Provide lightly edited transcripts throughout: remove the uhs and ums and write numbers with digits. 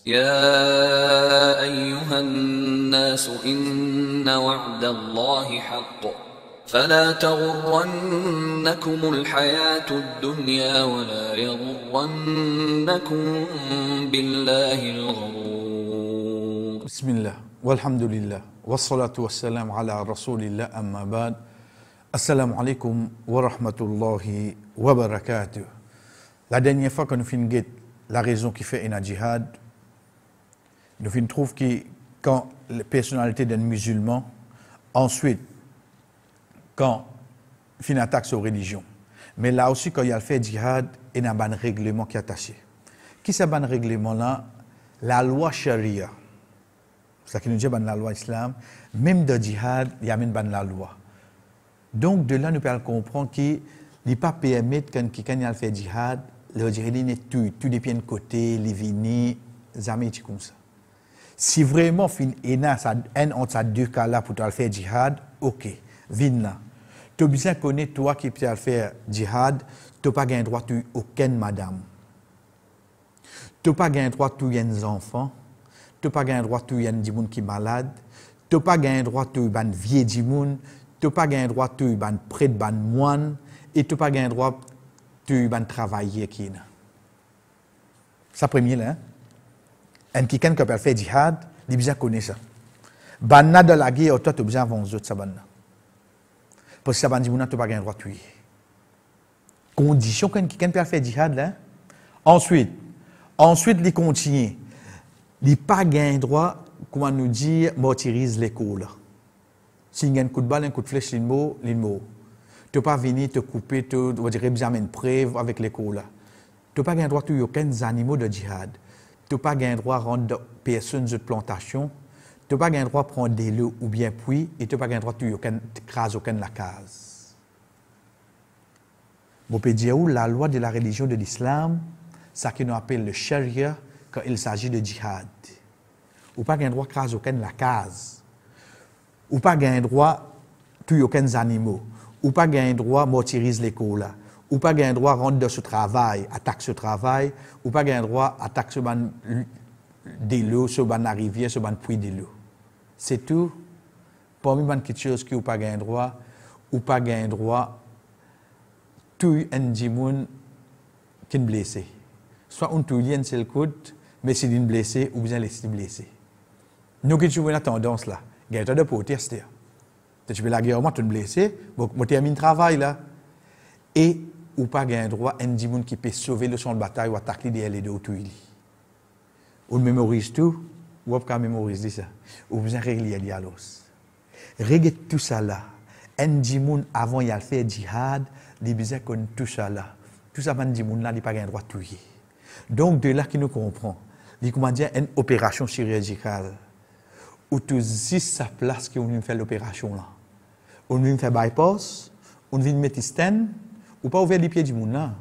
يا أيها الناس إن وعد الله حق فلا تغرنكم الحياة الدنيا ولا يغرنكم بالله الغرور. بسم الله والحمد لله والصلاة والسلام على رسول الله أما بعد. Assalamu alaikum wa rahmatullahi wa barakatuh. La dernière fois que nous finissons la raison qui fait un djihad, nous trouvons que quand la personnalité d'un musulman, ensuite, quand il y a une attaque sur la religion, mais là aussi, quand il y a le fait djihad, il y a un règlement qui est attaché. Qui c'est ce règlement-là? La loi sharia. C'est ça qui nous dit la loi islam. Même de djihad, il y a même la loi. Donc, de là, nous pouvons comprendre qu'il n'est pas permis que quelqu'un a fait djihad, le djihad est tout depuis un côté, les vignes, jamais comme ça. Si vraiment, il y a un entre ces deux cas-là pour faire djihad, ok, viens là. Tu as besoin de connaître, toi qui peux faire djihad, tu n'as pas le droit à aucune madame. Tu n'as pas le droit à un enfant, tu n'as pas le droit à un gens qui est malade, tu n'as pas le droit à un vieux gens. Tu n'as pas le droit de faire prêtre, de moine, et tu n'as pas le droit de faire travailler. C'est le premier, là. Et quelqu'un qui peut faire djihad, il a besoin de connaître ça. Banna de la guerre, tu as besoin de faire ça. Parce que ça va dire que tu n'as pas le droit de tuer. Condition que quelqu'un peut faire djihad, là. Ensuite, il continue. Il n'a pas le droit, comment nous dire, martyriser l'école. Si il y a un coup de balle, un coup de flèche, il mot. Tu n'as pas venir te couper, tu vas examiner une preuve avec l'école. Tu n'as pas le droit de aucun animaux de djihad. Tu n'as pas le droit de rendre personnes de plantation. Tu n'as pas le droit de prendre des lots ou bien puits. Et tu n'as pas le droit de craser aucune la case. On peut dire où la loi de la religion de l'islam, ça qu'on appelle le sharia quand il s'agit de djihad. Tu n'as pas le droit de craser aucune la case. Ou pas gain droit tuer aucun animaux, ou pas gain droit martyriser l'école, ou pas gain droit rendre de ce travail, attaque ce travail, ou pas gain droit attaque ce ban des lots, ce ban la rivière, ce ban puits de l'eau. C'est tout. Parmi les quelque chose qui ou pas gain droit tuer un djimoun qui est blessé. Soit on tue un seul coup, mais c'est une blessé ou bien laisser blessé. Nous qui avons la tendance là. Il y a des protestes. Tu peux la guerre, tu es blessé, tu termines le travail là. Et ou pas un droit, un djimoun qui peut sauver le champ de bataille ou attaquer les deux autour. On mémorise tout, ou on peut mémoriser ça. Ou besoin de régler les alos. Régler tout ça là. Un djimoun avant il a fait djihad, il besoin qu'on tout ça là. Tout ça, un djimoun là, il n'a pas un droit de tuer. Donc de là qu'il nous comprend. Il commande une opération chirurgicale. Ou tu dis sa place qu'on vient faire l'opération là. On vient faire bypass, on vient mettre stent, ou pas ouvrir les pieds du monde là.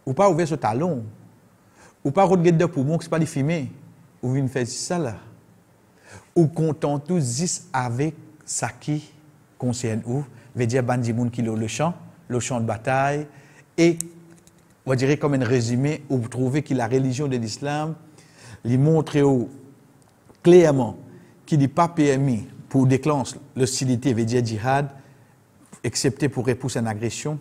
Ou pas ouvrir ce talon. Ou pas regarder de poumon, que ce n'est pas des fumées. Ou vient faire ça là. Ou content tout dis avec ça qui concerne ou, veut dire ban du monde qui le champ de bataille. Et on va dire comme un résumé, où vous trouvez que la religion de l'islam, lui montre clairement qui n'est pas permis pour déclencher l'hostilité, veut dire djihad, excepté pour repousser une agression,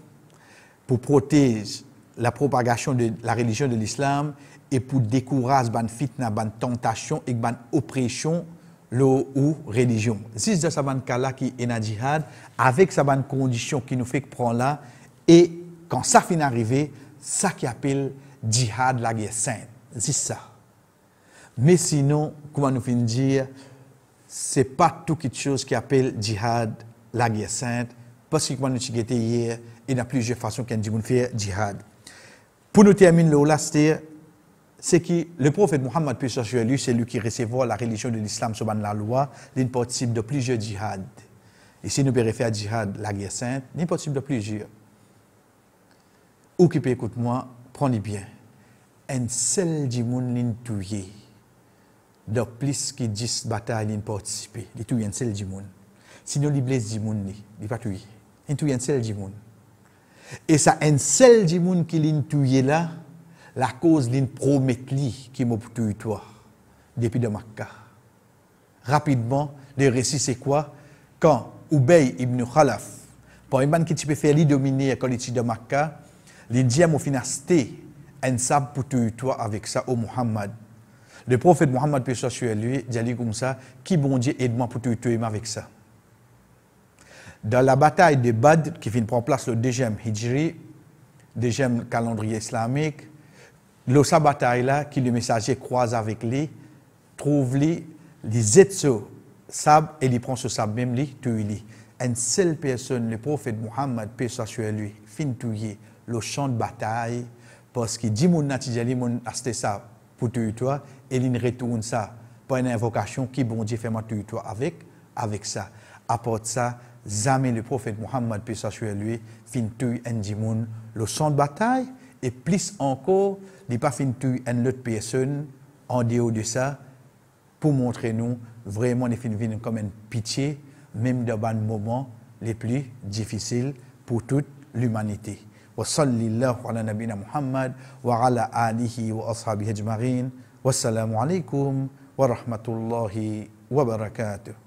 pour protéger la propagation de la religion de l'islam et pour décourager ban fitna, ban tentation et ban oppression ou religion. Si c'est ça ban cas-là qui est dans djihad, avec sa ban condition qui nous fait prendre là, et quand ça finit d'arriver, ça qui appelle djihad la guerre sainte. C'est ça. Mais sinon, comment nous finissons dire, ce n'est pas tout quelque chose qui appelle djihad, la guerre sainte, parce que comme nous avons dit hier, il y a plusieurs façons qu'on dit faire djihad. Pour nous terminer là, c'est que le prophète Mohammed, puis sur lui, c'est lui qui recevra la religion de l'islam sur la loi, il possible de plusieurs djihad. Et si nous pouvons faire djihad, la guerre sainte, il est possible de plusieurs. Ou qui peut écouter moi, prenez bien. Un seul djimoun l'in touye. De plus que 10 batailles l'in participé. Il touye un seul djimoun. Sinon, il blesse djimoun, il pas touye. Il touye un seul djimoun. Et ça, un seul djimoun qui l'in touye là, la cause l'in promet li qui m'a touye toi. depuis de Makkah. Rapidement, le récit c'est quoi? Quand Ubay ibn Khalaf, pour un man qui peut faire lui dominer quand il est de Makkah, il dit à mon finasté, un sable pour tuer toi avec ça au Muhammad. Le prophète Muhammad, paix soit sur lui, dit comme ça, qui bon Dieu aide-moi pour tuer avec ça. Dans la bataille de Badr, qui prend place le 2e Hijri, 2e calendrier islamique, sa bataille-là, qui le messager croise avec lui, trouve lui, les aides ce sable et il prend ce sable même lui, tue lui. Une seule personne, le prophète Muhammad, paix soit sur lui, fin tuer le champ de bataille, parce qu'il dit mon natijali mon acheter ça pour tuer toi, et il retourne ça pour une invocation qui bon Dieu fait moi tuer toi avec ça. Apporte ça, jamais le prophète Muhammad, paix soit sur lui, fin tuer un dimoun le champ de bataille, et plus encore, il n'est pas fin tuer une autre personne en dehors de ça, pour montrer nous vraiment les films comme une pitié, même dans les moments les plus difficiles pour toute l'humanité. Wa sallallahu ala nabina Muhammad wa ala alihi wa ashabihi ajma'in. Wassalamu alaikum wa rahmatullahi wa barakatuh.